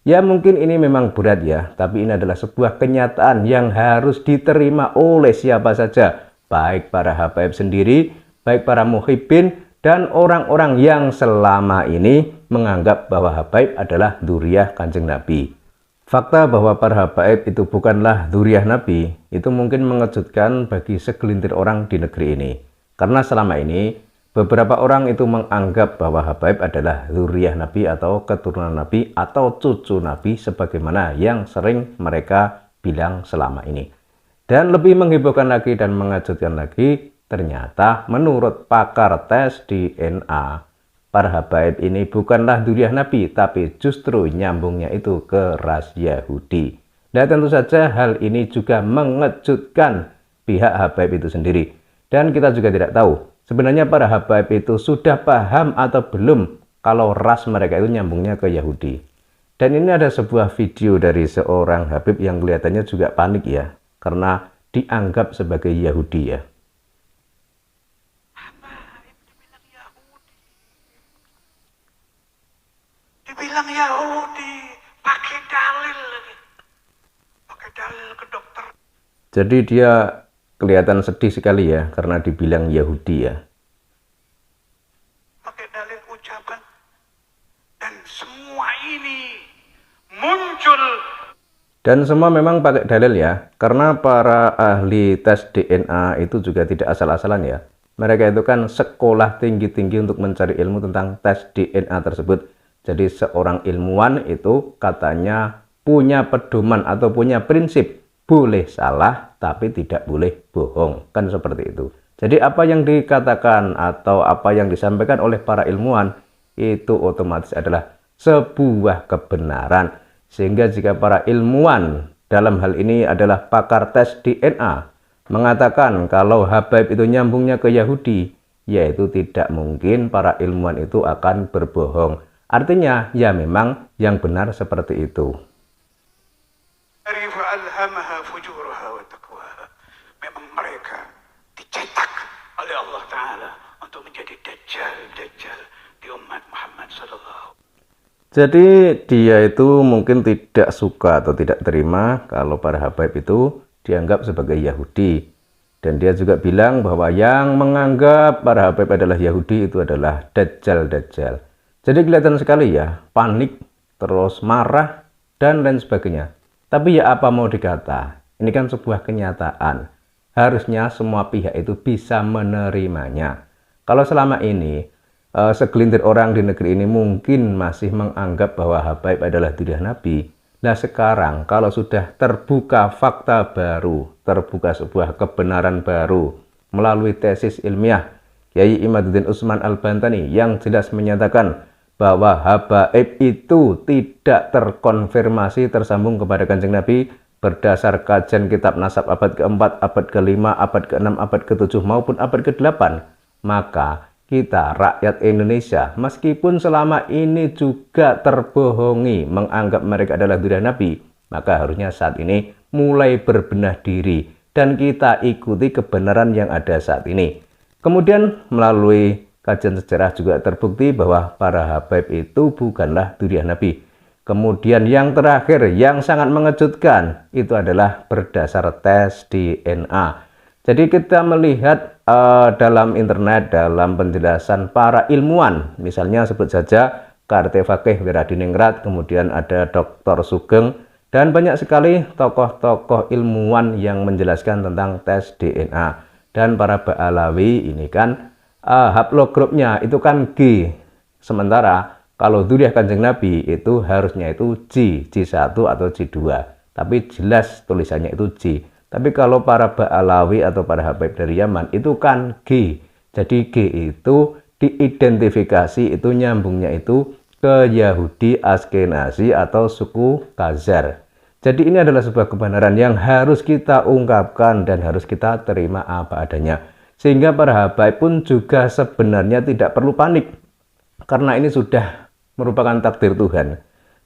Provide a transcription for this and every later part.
Ya mungkin ini memang berat ya, tapi ini adalah sebuah kenyataan yang harus diterima oleh siapa saja, baik para habaib sendiri, baik para muhibbin, dan orang-orang yang selama ini menganggap bahwa habaib adalah dzurriyyah Kanjeng Nabi. Fakta bahwa para habaib itu bukanlah dzurriyyah Nabi, itu mungkin mengejutkan bagi segelintir orang di negeri ini. Karena selama ini, beberapa orang itu menganggap bahwa habaib adalah dzurriyyah Nabi atau keturunan Nabi atau cucu Nabi sebagaimana yang sering mereka bilang selama ini. Dan lebih menghebohkan lagi dan mengejutkan lagi, ternyata menurut pakar tes DNA, para habaib ini bukanlah dzurriyyah Nabi, tapi justru nyambungnya itu ke ras Yahudi. Dan tentu saja hal ini juga mengejutkan pihak habaib itu sendiri. Dan kita juga tidak tahu sebenarnya para habaib itu sudah paham atau belum kalau ras mereka itu nyambungnya ke Yahudi. Dan ini ada sebuah video dari seorang habib yang kelihatannya juga panik ya, karena dianggap sebagai Yahudi ya. Dibilang Yahudi, pakai dalil lagi. Pakai dalil ke dokter. Jadi dia kelihatan sedih sekali ya karena dibilang Yahudi ya. Pakai dalil ucapan. Dan semua ini muncul. Dan semua memang pakai dalil ya, karena para ahli tes DNA itu juga tidak asal-asalan ya. Mereka itu kan sekolah tinggi-tinggi untuk mencari ilmu tentang tes DNA tersebut. Jadi seorang ilmuwan itu katanya punya pedoman atau punya prinsip, boleh salah tapi tidak boleh bohong, kan seperti itu. Jadi apa yang dikatakan atau apa yang disampaikan oleh para ilmuwan itu otomatis adalah sebuah kebenaran. Sehingga jika para ilmuwan dalam hal ini adalah pakar tes DNA mengatakan kalau habaib itu nyambungnya ke Yahudi, yaitu tidak mungkin para ilmuwan itu akan berbohong. Artinya ya memang yang benar seperti itu. Memang mereka dicetak oleh Allah Ta'ala untuk menjadi dajjal di umat Muhammad sallallahu. Jadi dia itu mungkin tidak suka atau tidak terima kalau para habaib itu dianggap sebagai Yahudi. Dan dia juga bilang bahwa yang menganggap para habaib adalah Yahudi itu adalah dajjal. Jadi kelihatan sekali ya, panik, terus marah, dan lain sebagainya. Tapi ya apa mau dikata, ini kan sebuah kenyataan. Harusnya semua pihak itu bisa menerimanya. Kalau selama ini, segelintir orang di negeri ini mungkin masih menganggap bahwa habaib adalah dzurriyyah Nabi. Nah sekarang kalau sudah terbuka fakta baru, terbuka sebuah kebenaran baru melalui tesis ilmiah Kiai Imaduddin Utsman Al-Bantani yang jelas menyatakan bahwa habaib itu tidak terkonfirmasi tersambung kepada Kanjeng Nabi berdasar kajian kitab nasab abad ke-4, abad ke-5, abad ke-6, abad ke-7 maupun abad ke-8, maka kita rakyat Indonesia meskipun selama ini juga terbohongi menganggap mereka adalah dzurriyyah Nabi, maka harusnya saat ini mulai berbenah diri dan kita ikuti kebenaran yang ada saat ini. Kemudian melalui kajian sejarah juga terbukti bahwa para habaib itu bukanlah dzurriyyah Nabi. Kemudian yang terakhir yang sangat mengejutkan itu adalah berdasar tes DNA. Jadi kita melihat dalam internet, dalam penjelasan para ilmuwan, misalnya sebut saja Karte Fakih Wiradiningrat, kemudian ada Dr. Sugeng, dan banyak sekali tokoh-tokoh ilmuwan yang menjelaskan tentang tes DNA. Dan para Ba'alawi ini kan haplogrupnya itu kan G. Sementara kalau dzurriyyah Kanjeng Nabi itu harusnya itu J1 atau J2. Tapi jelas tulisannya itu J. Tapi kalau para Ba'alawi atau para habaib dari Yaman itu kan G. Jadi G itu diidentifikasi itu nyambungnya itu ke Yahudi Askenazi atau suku Khazar. Jadi ini adalah sebuah kebenaran yang harus kita ungkapkan dan harus kita terima apa adanya. Sehingga para habaib pun juga sebenarnya tidak perlu panik. Karena ini sudah merupakan takdir Tuhan.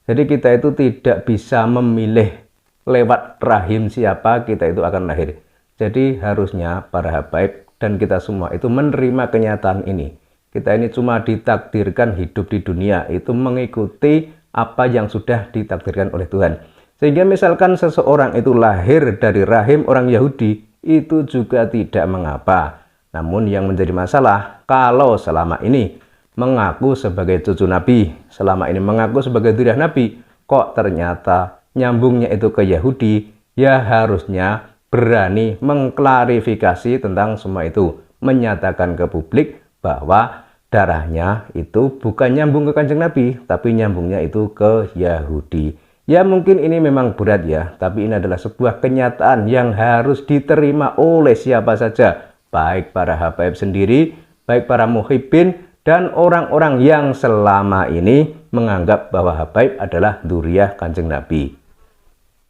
Jadi kita itu tidak bisa memilih lewat rahim siapa kita itu akan lahir. Jadi harusnya para habaib dan kita semua itu menerima kenyataan ini. Kita ini cuma ditakdirkan hidup di dunia itu mengikuti apa yang sudah ditakdirkan oleh Tuhan. Sehingga misalkan seseorang itu lahir dari rahim orang Yahudi, itu juga tidak mengapa. Namun yang menjadi masalah, kalau selama ini mengaku sebagai cucu Nabi, selama ini mengaku sebagai zuriat Nabi, kok ternyata nyambungnya itu ke Yahudi, ya harusnya berani mengklarifikasi tentang semua itu, menyatakan ke publik bahwa darahnya itu bukan nyambung ke Kanjeng Nabi, tapi nyambungnya itu ke Yahudi. Ya mungkin ini memang berat ya, tapi ini adalah sebuah kenyataan yang harus diterima oleh siapa saja, baik para habaib sendiri, baik para muhibbin, dan orang-orang yang selama ini menganggap bahwa habaib adalah dzurriyyah Kanjeng Nabi.